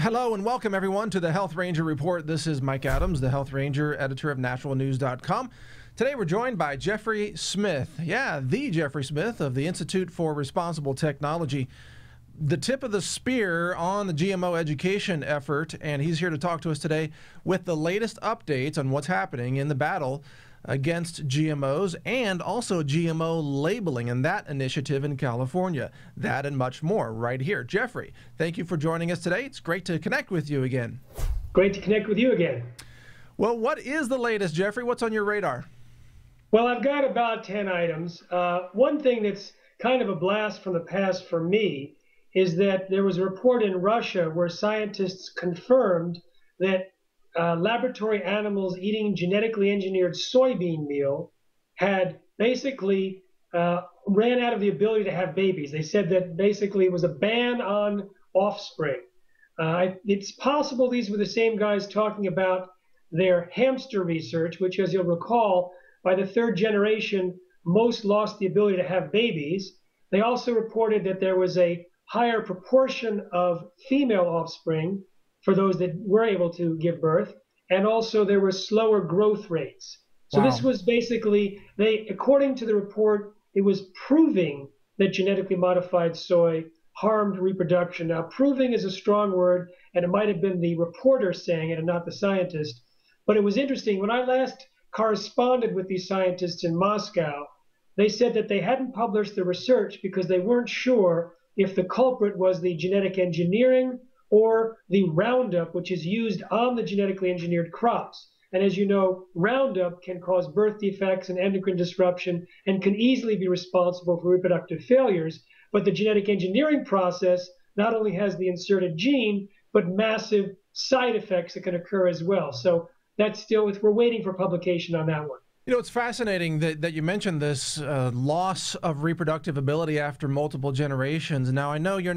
Hello and welcome everyone to the Health Ranger Report. This is Mike Adams, the Health Ranger, editor of naturalnews.com. Today we're joined by Jeffrey Smith. Yeah, the Jeffrey Smith of the Institute for Responsible Technology. The tip of the spear on the GMO education effort, and he's here to talk to us today with the latest updates on what's happening in the battle against GMOs and also GMO labeling and that initiative in California. That and much more right here. Jeffrey, thank you for joining us today. It's great to connect with you again. Great to connect with you again. Well, what is the latest, Jeffrey? What's on your radar? Well, I've got about 10 items. One thing that's kind of a blast from the past for me is that there was a report in Russia where scientists confirmed that laboratory animals eating genetically engineered soybean meal had basically ran out of the ability to have babies. They said that basically it was a ban on offspring. It's possible these were the same guys talking about their hamster research, which, as you'll recall, by the third generation, most lost the ability to have babies. They also reported that there was a higher proportion of female offspring for those that were able to give birth, and also there were slower growth rates. So This was basically, according to the report, it was proving that genetically modified soy harmed reproduction. Now, proving is a strong word, and it might have been the reporter saying it and not the scientist. But it was interesting. When I last corresponded with these scientists in Moscow, they said that they hadn't published the research because they weren't sure if the culprit was the genetic engineering or the Roundup, which is used on the genetically engineered crops. And as you know, Roundup can cause birth defects and endocrine disruption and can easily be responsible for reproductive failures. But the genetic engineering process not only has the inserted gene, but massive side effects that can occur as well. So that's still, we're waiting for publication on that one. You know, it's fascinating that you mentioned this loss of reproductive ability after multiple generations. Now, I know you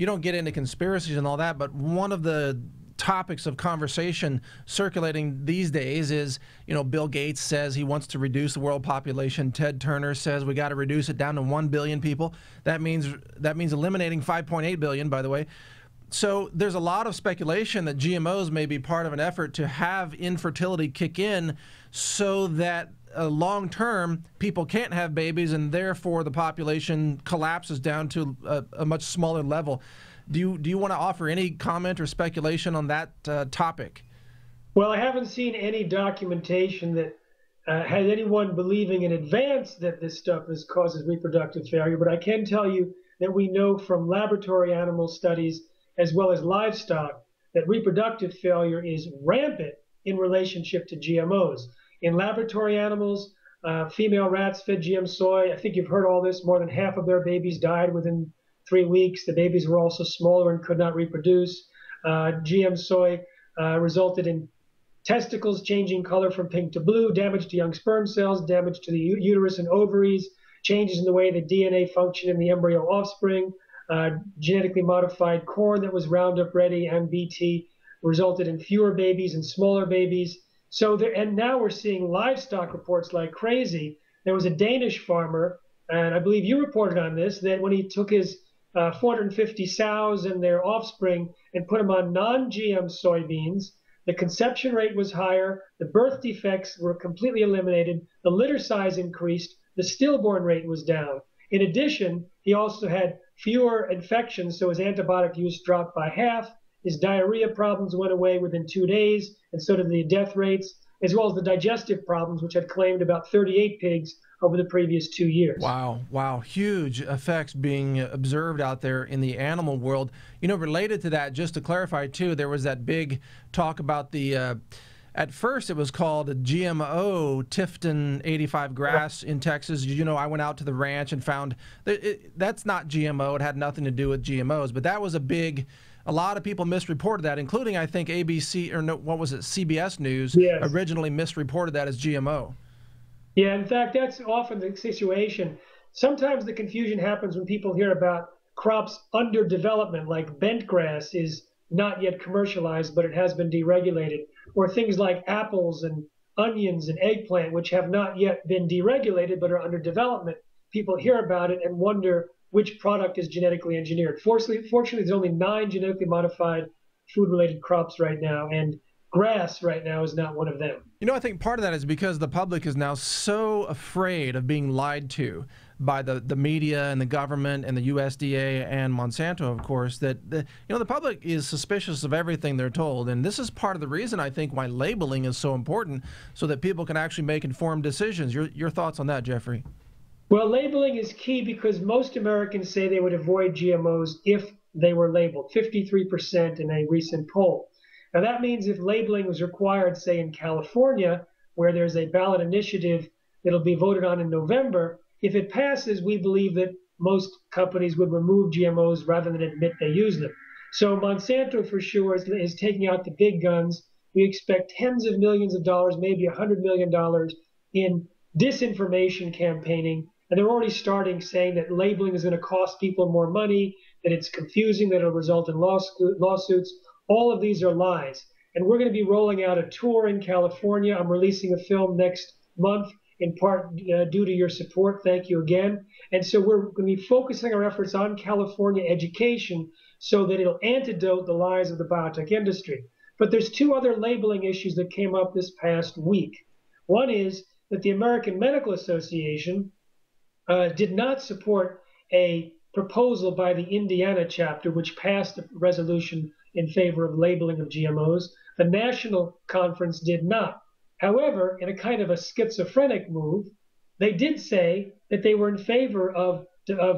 don't get into conspiracies and all that, but one of the topics of conversation circulating these days is, Bill Gates says he wants to reduce the world population. Ted Turner says we got to reduce it down to 1 billion people. That means eliminating 5.8 billion, by the way. So there's a lot of speculation that GMOs may be part of an effort to have infertility kick in so that long term people can't have babies and therefore the population collapses down to a much smaller level. Do you want to offer any comment or speculation on that topic? Well, I haven't seen any documentation that has anyone believing in advance that this stuff causes reproductive failure, but I can tell you that we know from laboratory animal studies as well as livestock that reproductive failure is rampant in relationship to GMOs. In laboratory animals, female rats fed GM soy, I think you've heard all this, more than half of their babies died within 3 weeks. The babies were also smaller and could not reproduce. GM soy resulted in testicles changing color from pink to blue, damage to young sperm cells, damage to the uterus and ovaries, changes in the way the DNA function in the embryo offspring. Genetically modified corn that was Roundup Ready and BT resulted in fewer babies and smaller babies. And now we're seeing livestock reports like crazy. There was a Danish farmer, and I believe you reported on this, that when he took his 450 sows and their offspring and put them on non-GM soybeans, the conception rate was higher, the birth defects were completely eliminated, the litter size increased, the stillborn rate was down. In addition, he also had fewer infections, so his antibiotic use dropped by half. His diarrhea problems went away within 2 days, and so did the death rates, as well as the digestive problems, which had claimed about 38 pigs over the previous 2 years. Wow. Huge effects being observed out there in the animal world. Related to that, just to clarify, too, there was that big talk about the at first, it was called a GMO Tifton 85 grass in Texas. I went out to the ranch and found that's not GMO. It had nothing to do with GMOs. But that was a lot of people misreported that, including, I think, ABC, or no, what was it, CBS News, originally misreported that as GMO. Yeah, in fact, that's often the situation. Sometimes the confusion happens when people hear about crops under development, like bent grass is not yet commercialized, but it has been deregulated, or things like apples and onions and eggplant, which have not yet been deregulated but are under development. People hear about it and wonder which product is genetically engineered. Fortunately, there's only 9 genetically modified food-related crops right now, and grass right now is not one of them. You know, I think part of that is because the public is now so afraid of being lied to by the media and the government and the USDA and Monsanto, of course, that the public is suspicious of everything they're told. And this is part of the reason, I think, why labeling is so important, so that people can actually make informed decisions. Your thoughts on that, Jeffrey? Well, labeling is key because most Americans say they would avoid GMOs if they were labeled, 53% in a recent poll. Now, that means if labeling was required, say, in California, where there's a ballot initiative that'll be voted on in November, if it passes, we believe that most companies would remove GMOs rather than admit they use them. So Monsanto, for sure, is taking out the big guns. We expect tens of millions of dollars, maybe $100 million in disinformation campaigning. And they're already starting saying that labeling is going to cost people more money, that it's confusing, that it'll result in lawsuits. All of these are lies. And we're going to be rolling out a tour in California. I'm releasing a film next month, in part due to your support. Thank you again. And so we're going to be focusing our efforts on California education so that it'll antidote the lies of the biotech industry. But there's two other labeling issues that came up this past week. One is that the American Medical Association did not support a proposal by the Indiana chapter, which passed a resolution in favor of labeling of GMOs. The national conference did not. However, in a kind of a schizophrenic move, they did say that they were in favor of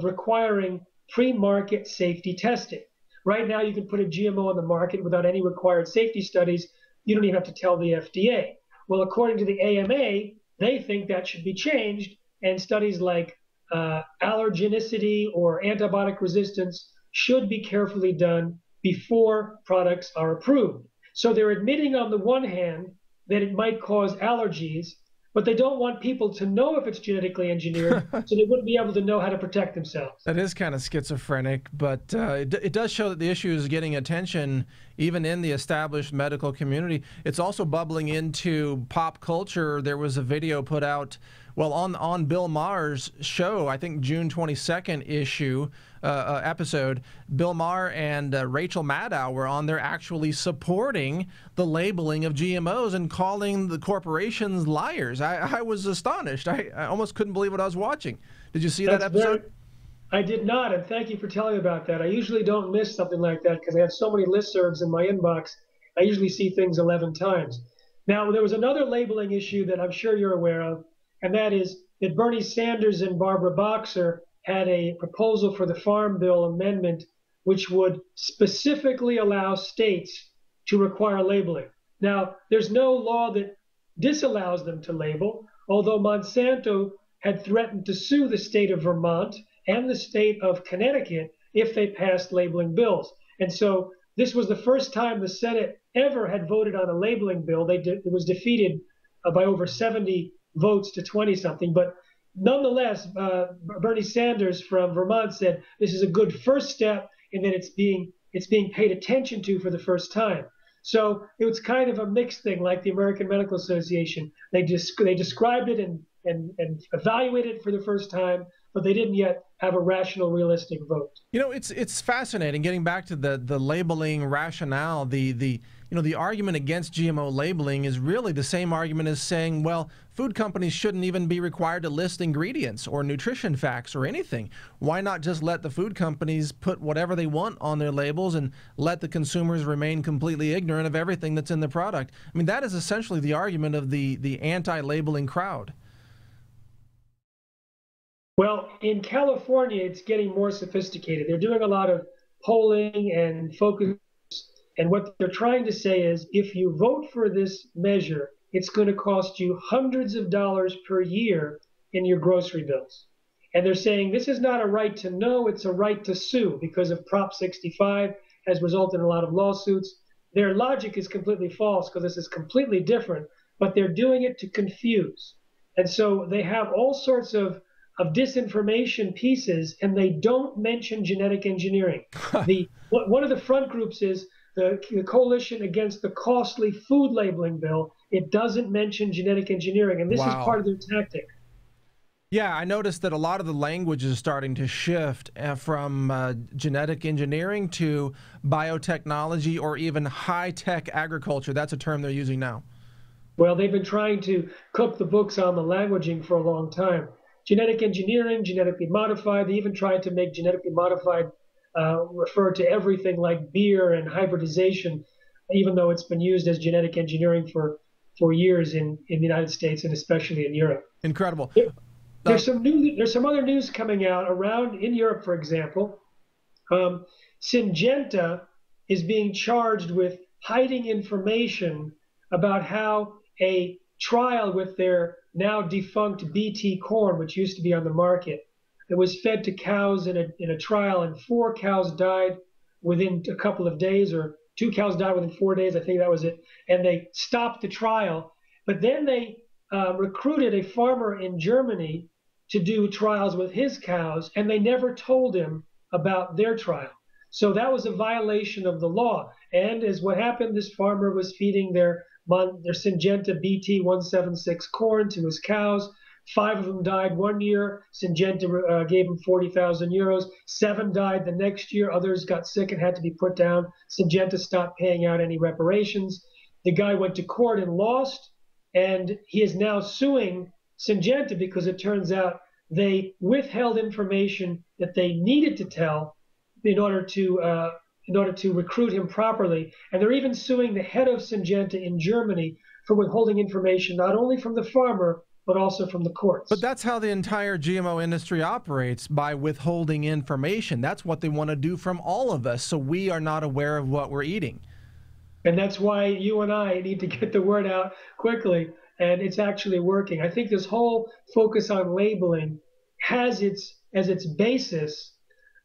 requiring pre-market safety testing. Right now, you can put a GMO on the market without any required safety studies. You don't even have to tell the FDA. Well, according to the AMA, they think that should be changed, and studies like allergenicity or antibiotic resistance should be carefully done before products are approved. So they're admitting on the one hand that it might cause allergies, but they don't want people to know if it's genetically engineered, so they wouldn't be able to know how to protect themselves. That is kind of schizophrenic, but it does show that the issue is getting attention even in the established medical community. It's also bubbling into pop culture. There was a video put out, well, on Bill Maher's show, I think June 22nd episode. Bill Maher and Rachel Maddow were on there actually supporting the labeling of GMOs and calling the corporations liars. I was astonished. I almost couldn't believe what I was watching. Did you see that episode? I did not, and thank you for telling me about that. I usually don't miss something like that because I have so many listservs in my inbox. I usually see things 11 times. Now, there was another labeling issue that I'm sure you're aware of, and that is that Bernie Sanders and Barbara Boxer had a proposal for the Farm Bill amendment which would specifically allow states to require labeling. Now, there's no law that disallows them to label, although Monsanto had threatened to sue the state of Vermont and the state of Connecticut if they passed labeling bills. And so this was the first time the Senate ever had voted on a labeling bill. It was defeated by over 70 votes to 20-something. But nonetheless, Bernie Sanders from Vermont said this is a good first step in that it's being paid attention to for the first time. So it was kind of a mixed thing, like the American Medical Association. They described it and evaluated it for the first time, but they didn't yet have a rational, realistic vote. You know, it's fascinating. Getting back to the labeling rationale, the argument against GMO labeling is really the same argument as saying, well, food companies shouldn't even be required to list ingredients or nutrition facts or anything. Why not just let the food companies put whatever they want on their labels and let the consumers remain completely ignorant of everything that's in the product? I mean, that is essentially the argument of the anti-labeling crowd. Well, in California, it's getting more sophisticated. They're doing a lot of polling and focus. And what they're trying to say is if you vote for this measure, it's going to cost you hundreds of dollars per year in your grocery bills. And they're saying this is not a right to know, it's a right to sue because of Prop 65 has resulted in a lot of lawsuits. Their logic is completely false because this is completely different, but they're doing it to confuse. And so they have all sorts of disinformation pieces, and they don't mention genetic engineering. One of the front groups is the Coalition Against the Costly Food Labeling Bill. It doesn't mention genetic engineering, and this is part of their tactic. Yeah, I noticed that a lot of the language is starting to shift from genetic engineering to biotechnology or even high-tech agriculture. That's a term they're using now. Well, they've been trying to cook the books on the languaging for a long time. Genetic engineering, genetically modified. They even tried to make genetically modified refer to everything like beer and hybridization, even though it's been used as genetic engineering for years in the United States and especially in Europe. Incredible. Uh, There's some other news coming out around in Europe, for example. Um, Syngenta is being charged with hiding information about how a trial with their now defunct BT corn, which used to be on the market, that was fed to cows in a trial, and 4 cows died within a couple of days, or 2 cows died within 4 days. I think that was it. And they stopped the trial. But then they recruited a farmer in Germany to do trials with his cows, and they never told him about their trial. So that was a violation of the law. And as what happened, this farmer was feeding their Syngenta BT 176 corn to his cows. 5 of them died one year. Syngenta gave him 40,000 euros. 7 died the next year. Others got sick and had to be put down. Syngenta stopped paying out any reparations. The guy went to court and lost, and he is now suing Syngenta because it turns out they withheld information that they needed to tell in order to recruit him properly. And they're even suing the head of Syngenta in Germany for withholding information not only from the farmer but also from the but courts. that's how the entire GMO industry operates, by withholding information. That's what they want to do from all of us, so we are not aware of what we're eating. And that's why you and I need to get the word out quickly. And it's actually working. I think this whole focus on labeling has as its basis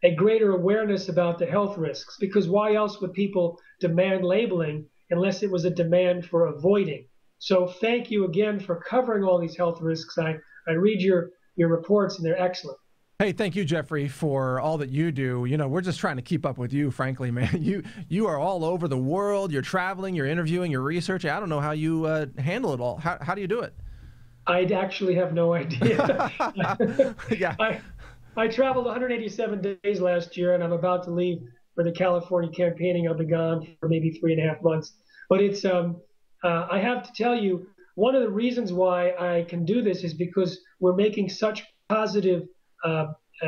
a greater awareness about the health risks. Because why else would people demand labeling unless it was a demand for avoiding? So thank you again for covering all these health risks. I read your reports and they're excellent. Hey, thank you, Jeffrey, for all that you do. You know, we're just trying to keep up with you, frankly, man. You are all over the world. You're traveling, you're interviewing, you're researching. I don't know how you handle it all. How do you do it? I actually have no idea. Yeah. I traveled 187 days last year, and I'm about to leave for the California campaigning. I'll be gone for maybe 3.5 months. But I have to tell you, one of the reasons why I can do this is because we're making such positive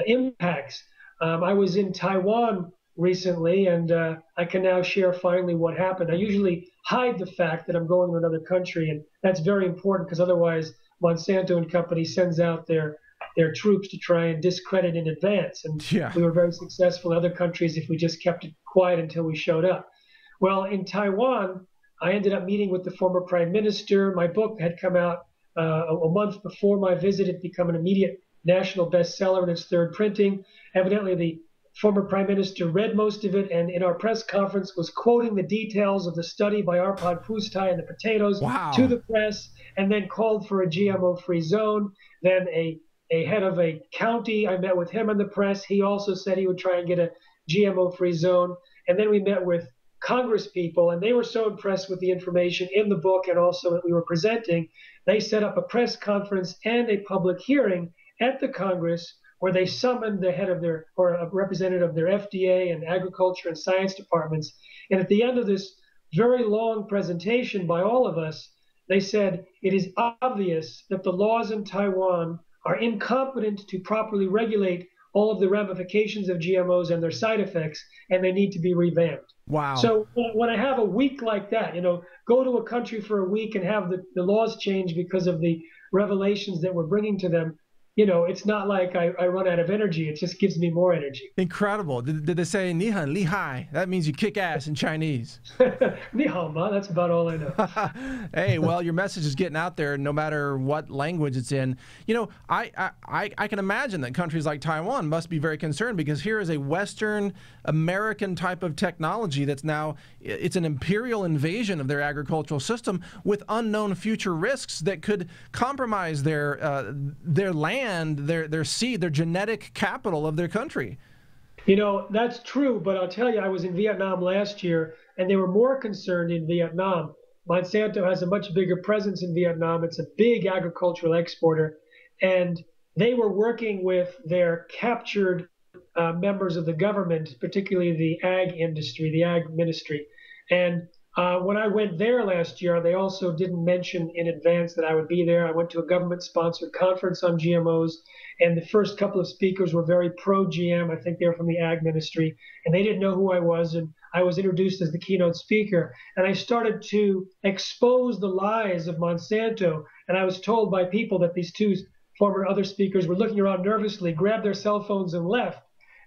impacts. I was in Taiwan recently, and I can now share finally what happened. I usually hide the fact that I'm going to another country, and that's very important because otherwise Monsanto and company sends out their troops to try and discredit in advance. And Yeah. we were very successful in other countries if we just kept it quiet until we showed up. Well, in Taiwan, I ended up meeting with the former prime minister. My book had come out a month before my visit. It became an immediate national bestseller in its third printing. Evidently, the former prime minister read most of it, and in our press conference was quoting the details of the study by Arpad Pusztai and the potatoes to Wow. the press, and then called for a GMO-free zone. Then a head of a county, I met with him in the press. He also said he would try and get a GMO-free zone. And then we met with Congress people, and they were so impressed with the information in the book and also that we were presenting, they set up a press conference and a public hearing at the Congress where they summoned the head of their, or a representative of their FDA and agriculture and science departments. And at the end of this very long presentation by all of us, they said it is obvious that the laws in Taiwan are incompetent to properly regulate all of the ramifications of GMOs and their side effects, and they need to be revamped. Wow. So when I have a week like that, go to a country for a week and have the laws change because of the revelations that we're bringing to them, it's not like I run out of energy. It just gives me more energy. Incredible. Did they say 你很厉害? That means you kick ass in Chinese. Ni hao ma, that's about all I know. Hey, well, your message is getting out there no matter what language it's in. I can imagine that countries like Taiwan must be very concerned, because here is a Western American type of technology that's now, it's an imperial invasion of their agricultural system with unknown future risks that could compromise their land, their seed, their genetic capital of their country. That's true, but I'll tell you, I was in Vietnam last year, and they were more concerned in Vietnam. Monsanto has a much bigger presence in Vietnam. It's a big agricultural exporter, and they were working with their captured members of the government, particularly the ag industry, the ag ministry. And when I went there last year, they also didn't mention in advance that I would be there. I went to a government-sponsored conference on GMOs, and the first couple of speakers were very pro-GM. I think they were from the ag ministry, and they didn't know who I was. And I was introduced as the keynote speaker, and I started to expose the lies of Monsanto. And I was told by people that these two former other speakers were looking around nervously, grabbed their cell phones, and left.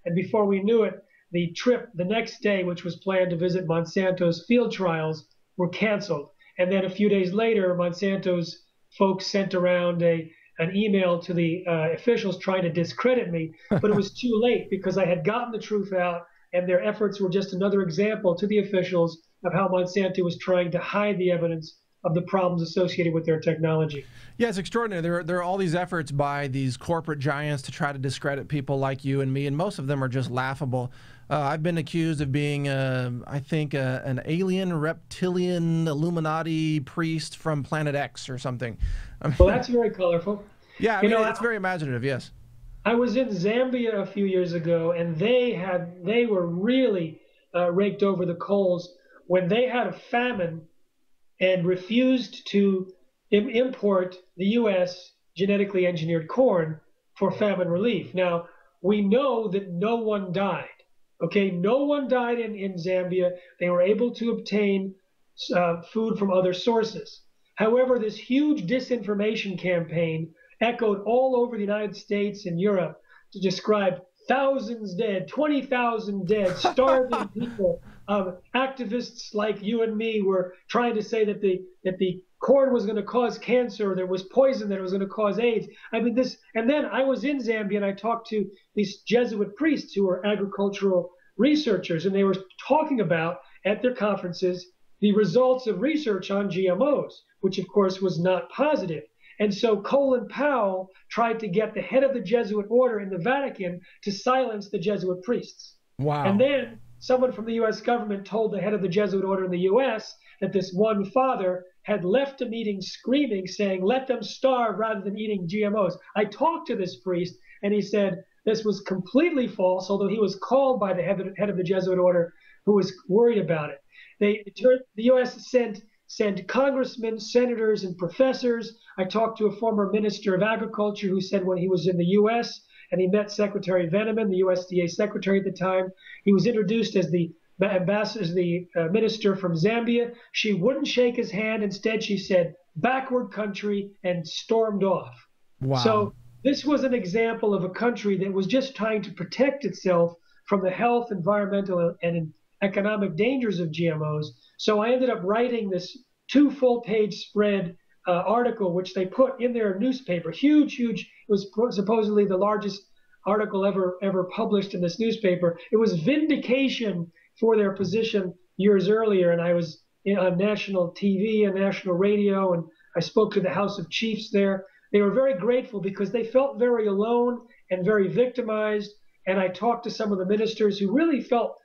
And before we knew it, the trip the next day, which was planned to visit Monsanto's field trials, were canceled. And then a few days later, Monsanto's folks sent around an email to the officials trying to discredit me, but it was too late because I had gotten the truth out, and their efforts were just another example to the officials of how Monsanto was trying to hide the evidence of the problems associated with their technology. Yeah, it's extraordinary. There are all these efforts by these corporate giants to try to discredit people like you and me, and most of them are just laughable. I've been accused of being, I think, an alien, reptilian, Illuminati priest from Planet X or something. Well, that's very colorful. Yeah, I mean, it's very imaginative, yes. I was in Zambia a few years ago, and they were really raked over the coals when they had a famine and refused to import the U.S. genetically engineered corn for famine relief. Now, we know that no one died. Okay, no one died in Zambia. They were able to obtain food from other sources. However, this huge disinformation campaign echoed all over the United States and Europe to describe thousands dead, 20,000 dead, starving people. Activists like you and me were trying to say that the corn was going to cause cancer, there was poison that was going to cause AIDS. I mean, this, and then I was in Zambia and I talked to these Jesuit priests who were agricultural researchers, and they were talking about at their conferences the results of research on GMOs, which of course was not positive. And so Colin Powell tried to get the head of the Jesuit order in the Vatican to silence the Jesuit priests. Wow. And then someone from the U.S. government told the head of the Jesuit order in the U.S. that this one father had left a meeting screaming, saying, let them starve rather than eating GMOs. I talked to this priest, and he said this was completely false, although he was called by the head of the Jesuit order who was worried about it. The U.S. sent congressmen, senators, and professors. I talked to a former minister of agriculture who said when he was in the U.S. and he met Secretary Veneman, the USDA secretary at the time, he was introduced as the ambassador, the minister from Zambia. She wouldn't shake his hand. Instead, she said, backward country, and stormed off. Wow. So this was an example of a country that was just trying to protect itself from the health, environmental, and economic dangers of GMOs. So I ended up writing this 2 full-page spread article, which they put in their newspaper. Huge. It was supposedly the largest article ever published in this newspaper. It was vindication for their position years earlier, and I was on national TV and national radio, and I spoke to the House of Chiefs there. They were very grateful because they felt very alone and very victimized. And I talked to some of the ministers who really felt,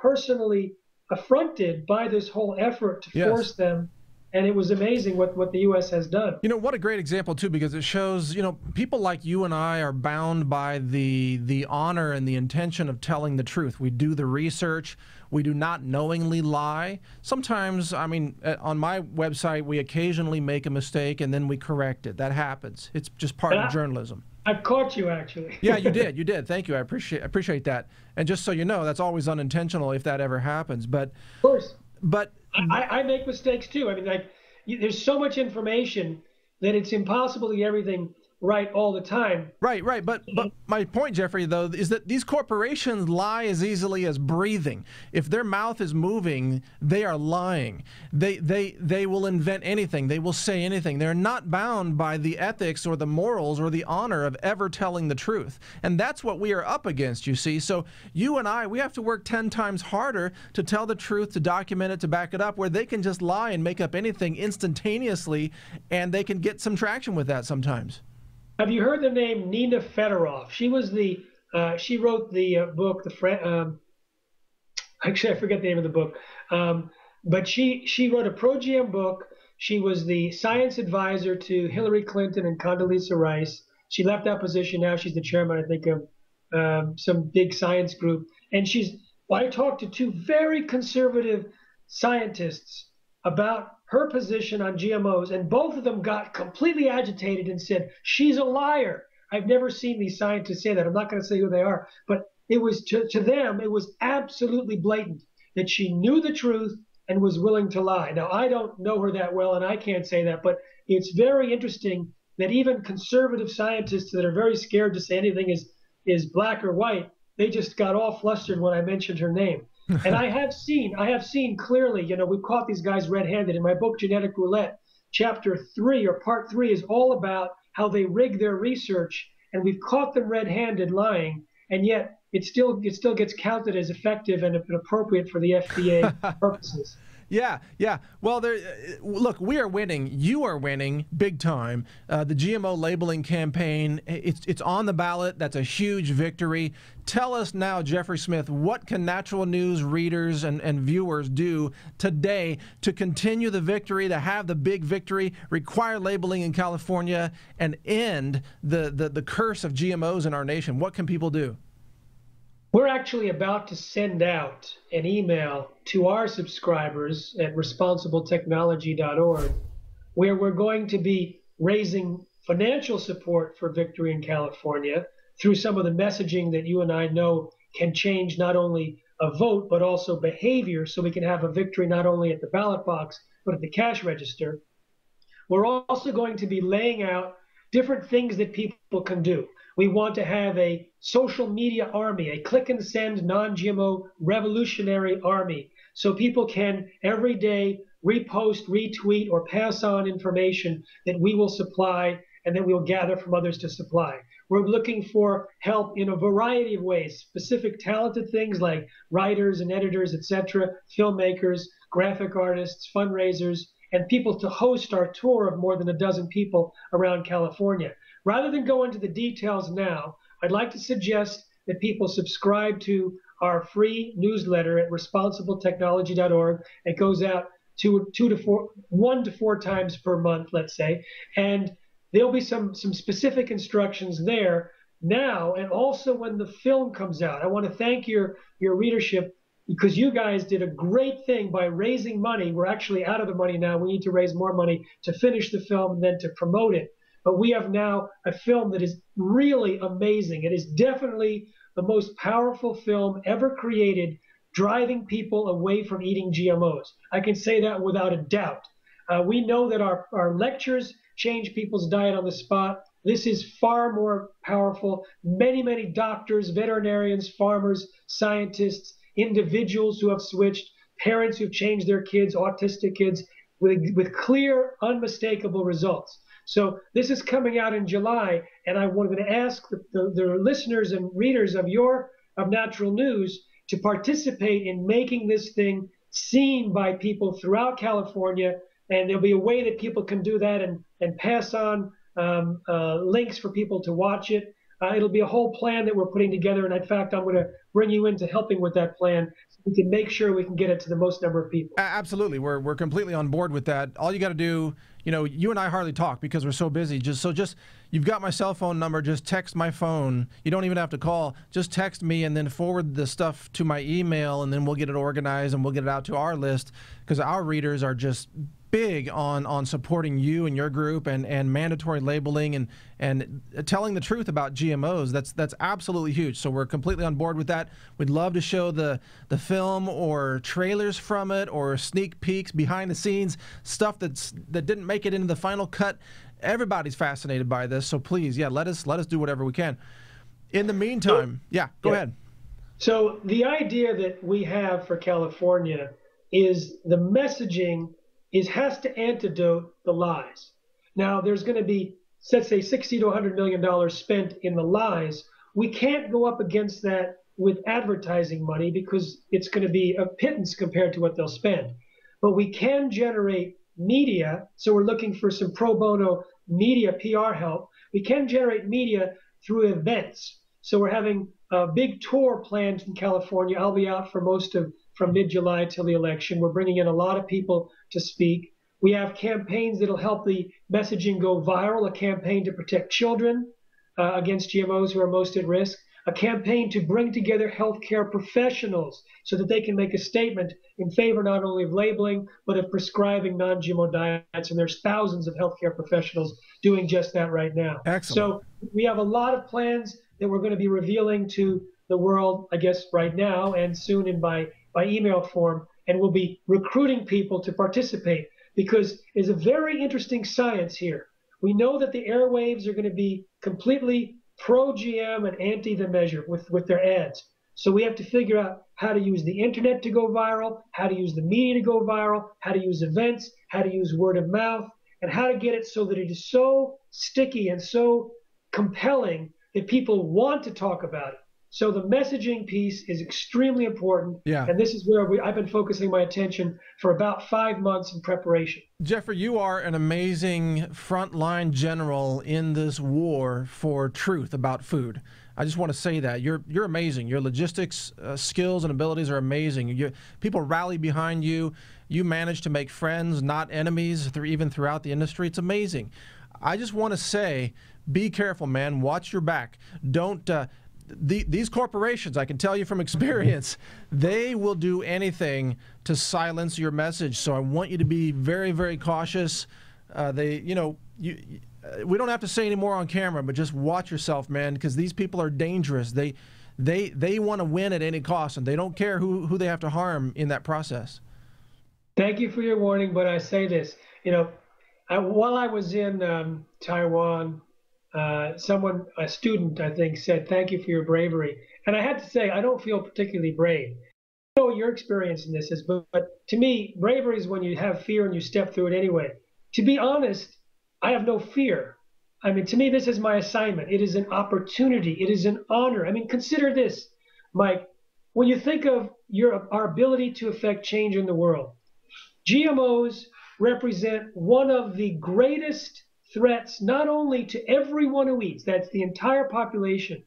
personally affronted by this whole effort to force them. And it was amazing what the U.S. has done. What a great example, too, because it shows, people like you and I are bound by the honor and the intention of telling the truth. We do the research. We do not knowingly lie. Sometimes, on my website, we occasionally make a mistake and then we correct it. That happens. It's just part of journalism. I've caught you, actually. Yeah, you did. You did. Thank you. I appreciate that. And just so you know, that's always unintentional if that ever happens. But of course. But I make mistakes too. There's so much information that it's impossible to get everything right all the time. Right. But my point, Jeffrey, though, is that these corporations lie as easily as breathing. If their mouth is moving, they are lying. They will invent anything. They will say anything. They're not bound by the ethics or the morals or the honor of ever telling the truth. And that's what we are up against, you see. So you and I, we have to work 10 times harder to tell the truth, to document it, to back it up, where they can just lie and make up anything instantaneously, and they can get some traction with that sometimes. Have you heard the name Nina Fedorov? She was she wrote the book, actually I forget the name of the book, but she wrote a pro-GM book. She was the science advisor to Hillary Clinton and Condoleezza Rice. She left that position. Now she's the chairman, I think, of some big science group. And I talked to two very conservative scientists about her position on GMOs, and both of them got completely agitated and said, she's a liar. I've never seen these scientists say that. I'm not going to say who they are, but it was to them, it was absolutely blatant that she knew the truth and was willing to lie. Now, I don't know her that well, and I can't say that, but it's very interesting that even conservative scientists that are very scared to say anything is black or white, they just got all flustered when I mentioned her name. And I have seen clearly, we've caught these guys red-handed. In my book, Genetic Roulette, chapter 3 or part 3 is all about how they rig their research, and we've caught them red-handed lying, and yet it still gets counted as effective and appropriate for the FDA purposes. Yeah, yeah. Well, look, we are winning. You are winning big time. The GMO labeling campaign, it's on the ballot. That's a huge victory. Tell us now, Jeffrey Smith, what can Natural News readers and viewers do today to continue the victory, to have the big victory, require labeling in California, and end the curse of GMOs in our nation? What can people do? We're actually about to send out an email to our subscribers at responsibletechnology.org, where we're going to be raising financial support for victory in California through some of the messaging that you and I know can change not only a vote, but also behavior, so we can have a victory not only at the ballot box, but at the cash register. We're also going to be laying out different things that people can do. We want to have a social media army, a click and send non-GMO revolutionary army, so people can every day repost, retweet, or pass on information that we will supply and that we'll gather from others to supply. We're looking for help in a variety of ways, specific talented things like writers and editors, etc., filmmakers, graphic artists, fundraisers, and people to host our tour of more than a dozen people around California. Rather than go into the details now, I'd like to suggest that people subscribe to our free newsletter at responsibletechnology.org. It goes out 1 to 4 times per month, let's say, and there'll be some specific instructions there now, and also when the film comes out. I want to thank your readership, because you guys did a great thing by raising money. We're actually out of the money now. We need to raise more money to finish the film and then to promote it. But we have now a film that is really amazing. It is definitely the most powerful film ever created, driving people away from eating GMOs. I can say that without a doubt. We know that our lectures change people's diet on the spot. This is far more powerful. Many, many doctors, veterinarians, farmers, scientists, individuals who have switched, parents who've changed their kids, autistic kids, with clear, unmistakable results. So this is coming out in July, and I wanted to ask the listeners and readers of Natural News to participate in making this thing seen by people throughout California. And there'll be a way that people can do that and pass on links for people to watch it. It'll be a whole plan that we're putting together. And in fact, I'm going to bring you into helping with that plan so we can make sure we can get it to the most number of people. Absolutely. We're completely on board with that. All you got to do, you and I hardly talk because we're so busy. Just you've got my cell phone number. Just text my phone. You don't even have to call. Just text me and then forward the stuff to my email, and then we'll get it organized and we'll get it out to our list, because our readers are just big on supporting you and your group and mandatory labeling and telling the truth about GMOs. That's absolutely huge. So we're completely on board with that. We'd love to show the film or trailers from it or sneak peeks, behind the scenes stuff that didn't make it into the final cut. Everybody's fascinated by this, so please, let us do whatever we can. In the meantime, go ahead. So the idea that we have for California is the messaging has to antidote the lies. Now, there's going to be, let's say, $60 to $100 million spent in the lies. We can't go up against that with advertising money because it's going to be a pittance compared to what they'll spend. But we can generate media, so we're looking for some pro bono media PR help. We can generate media through events. So we're having a big tour planned in California. I'll be out for from mid-July till the election. We're bringing in a lot of people to speak. We have campaigns that'll help the messaging go viral, a campaign to protect children, against GMOs who are most at risk, a campaign to bring together healthcare professionals so that they can make a statement in favor not only of labeling, but of prescribing non-GMO diets. And there's thousands of healthcare professionals doing just that right now. Excellent. So we have a lot of plans that we're going to be revealing to the world, I guess, right now and soon and by email form. And we'll be recruiting people to participate because there's a very interesting science here. We know that the airwaves are going to be completely pro-GM and anti the measure with their ads. So we have to figure out how to use the internet to go viral, how to use the media to go viral, how to use events, how to use word of mouth, and how to get it so that it is so sticky and so compelling that people want to talk about it. So the messaging piece is extremely important, Yeah. and this is where I've been focusing my attention for about 5 months in preparation. Jeffrey, you are an amazing frontline general in this war for truth about food. I just want to say that you're amazing. Your logistics skills and abilities are amazing. People rally behind you. You manage to make friends, not enemies, even throughout the industry. It's amazing. I just want to say, be careful, man. Watch your back. Don't. These corporations, I can tell you from experience, they will do anything to silence your message. So I want you to be very, very cautious. We don't have to say any more on camera, but just watch yourself, man, because these people are dangerous. They want to win at any cost, and they don't care who they have to harm in that process. Thank you for your warning, but I say this, while I was in Taiwan, a student, I think, said, "Thank you for your bravery." And I had to say, I don't feel particularly brave. I know what your experience in this is, but to me, bravery is when you have fear and you step through it anyway. To be honest, I have no fear. I mean, to me, this is my assignment. It is an opportunity. It is an honor. I mean, consider this, Mike. When you think of our ability to affect change in the world, GMOs represent one of the greatest threats, not only to everyone who eats, that's the entire population,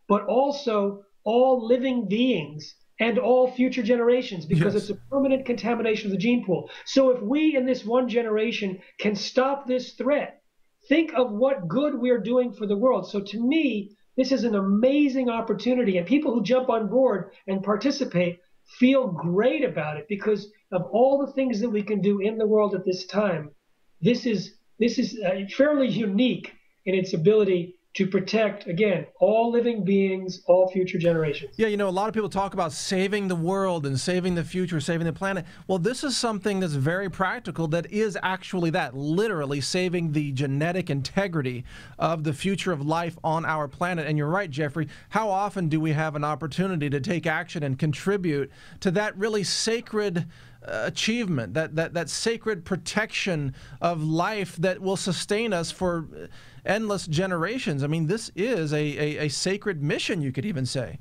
but also all living beings and all future generations, because Yes. it's a permanent contamination of the gene pool. So if we in this one generation can stop this threat, think of what good we're doing for the world. So to me, this is an amazing opportunity, and people who jump on board and participate feel great about it because of all the things that we can do in the world at this time. This is fairly unique in its ability to protect, again, all living beings, all future generations. Yeah, a lot of people talk about saving the world and saving the future, saving the planet. Well, this is something that's very practical that is actually that, literally saving the genetic integrity of the future of life on our planet. And you're right, Jeffrey, how often do we have an opportunity to take action and contribute to that really sacred achievement, that sacred protection of life that will sustain us for endless generations? I mean, this is a sacred mission, you could even say.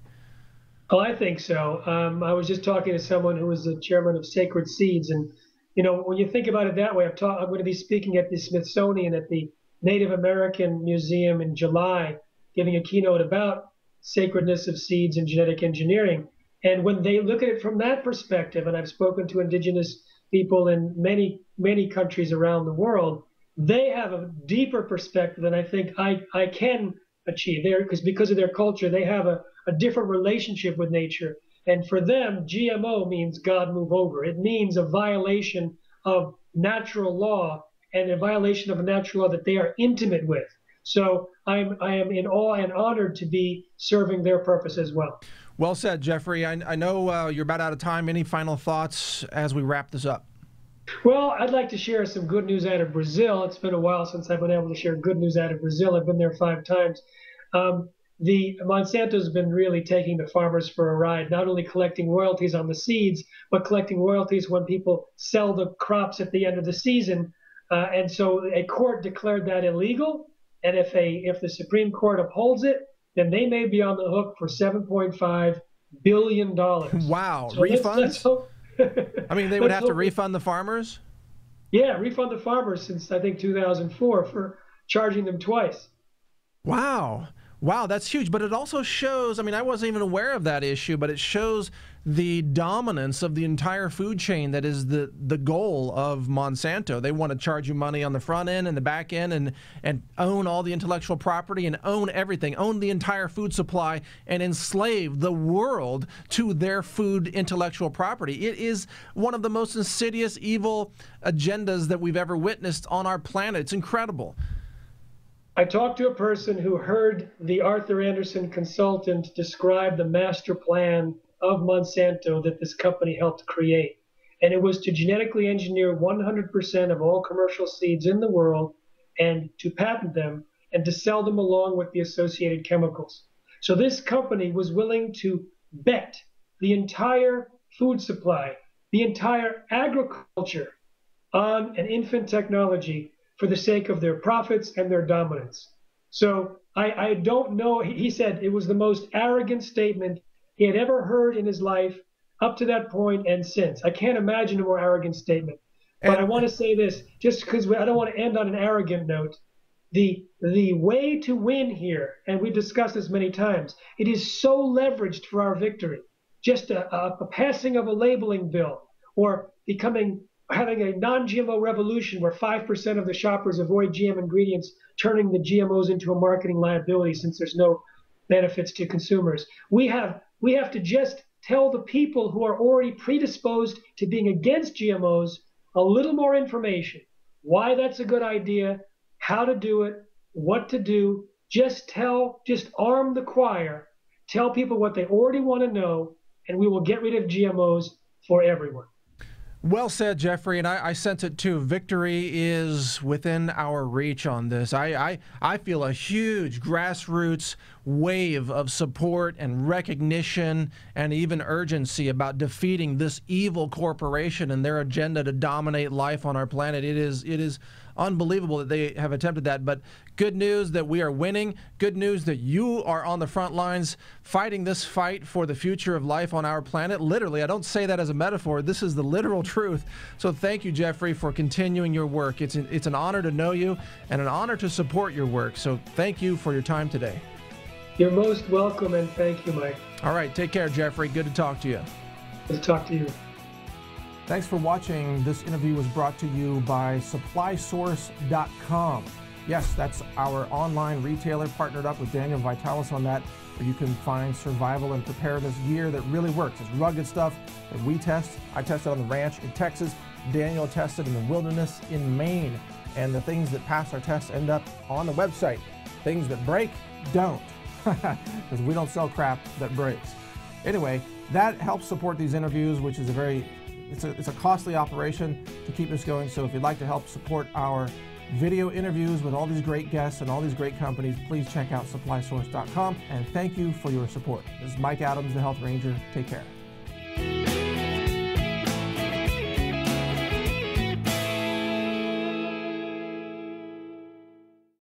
Oh, I think so. I was just talking to someone who was the chairman of Sacred Seeds, and when you think about it that way, I'm going to be speaking at the Smithsonian at the Native American Museum in July, giving a keynote about sacredness of seeds and genetic engineering. And when they look at it from that perspective, and I've spoken to indigenous people in many, many countries around the world, they have a deeper perspective than I think I can achieve there, because of their culture, they have a different relationship with nature. And for them, GMO means God move over. It means a violation of natural law and a violation of a natural law that they are intimate with. So I am in awe and honored to be serving their purpose as well. Well said, Jeffrey. I know you're about out of time. Any final thoughts as we wrap this up? Well, I'd like to share some good news out of Brazil. It's been a while since I've been able to share good news out of Brazil. I've been there 5 times. The Monsanto's been really taking the farmers for a ride, not only collecting royalties on the seeds, but collecting royalties when people sell the crops at the end of the season. And so a court declared that illegal. And if the Supreme Court upholds it, then they may be on the hook for $7.5 billion. Wow. So Refunds? let's hope. I mean, they would have to refund the farmers? Yeah, refund the farmers since, I think, 2004 for charging them twice. Wow. Wow, that's huge. But it also shows, I mean, I wasn't even aware of that issue, but it shows the dominance of the entire food chain that is the goal of Monsanto. They want to charge you money on the front end and the back end and own all the intellectual property and own everything, own the entire food supply and enslave the world to their food intellectual property. It is one of the most insidious, evil agendas that we've ever witnessed on our planet. It's incredible. I talked to a person who heard the Arthur Andersen consultant describe the master plan of Monsanto that this company helped create. And it was to genetically engineer 100% of all commercial seeds in the world and to patent them and to sell them along with the associated chemicals. So this company was willing to bet the entire food supply, the entire agriculture on an infant technology for the sake of their profits and their dominance. So I don't know. He said it was the most arrogant statement he had ever heard in his life up to that point and since. I can't imagine a more arrogant statement. But I want to say this, just because I don't want to end on an arrogant note. The way to win here, and we've discussed this many times, it is so leveraged for our victory. Just a passing of a labeling bill or having a non-GMO revolution where 5% of the shoppers avoid GM ingredients, turning the GMOs into a marketing liability since there's no benefits to consumers. We have to just tell the people who are already predisposed to being against GMOs a little more information, why that's a good idea, how to do it, what to do. Just arm the choir, tell people what they already want to know, and we will get rid of GMOs for everyone. Well said, Jeffrey, and I sense it too. Victory is within our reach on this. I feel a huge grassroots wave of support and recognition and even urgency about defeating this evil corporation and their agenda to dominate life on our planet. It is unbelievable that they have attempted that, but good news that we are winning. Good news that you are on the front lines fighting this fight for the future of life on our planet. Literally, I don't say that as a metaphor. This is the literal truth. So thank you, Jeffrey, for continuing your work. It's an honor to know you and an honor to support your work. So thank you for your time today. You're most welcome, and thank you, Mike. All right, take care, Jeffrey. Good to talk to you. Good to talk to you. Thanks for watching. This interview was brought to you by SupplySource.com. Yes, that's our online retailer, partnered up with Daniel Vitalis on that, where you can find survival and preparedness gear that really works. It's rugged stuff that we test. I tested on the ranch in Texas. Daniel tested in the wilderness in Maine. And the things that pass our tests end up on the website. Things that break, don't. Because we don't sell crap that breaks. Anyway, that helps support these interviews, which is it's a costly operation to keep this going. So if you'd like to help support our video interviews with all these great guests and all these great companies, please check out SupplySource.com. And thank you for your support. This is Mike Adams, the Health Ranger. Take care.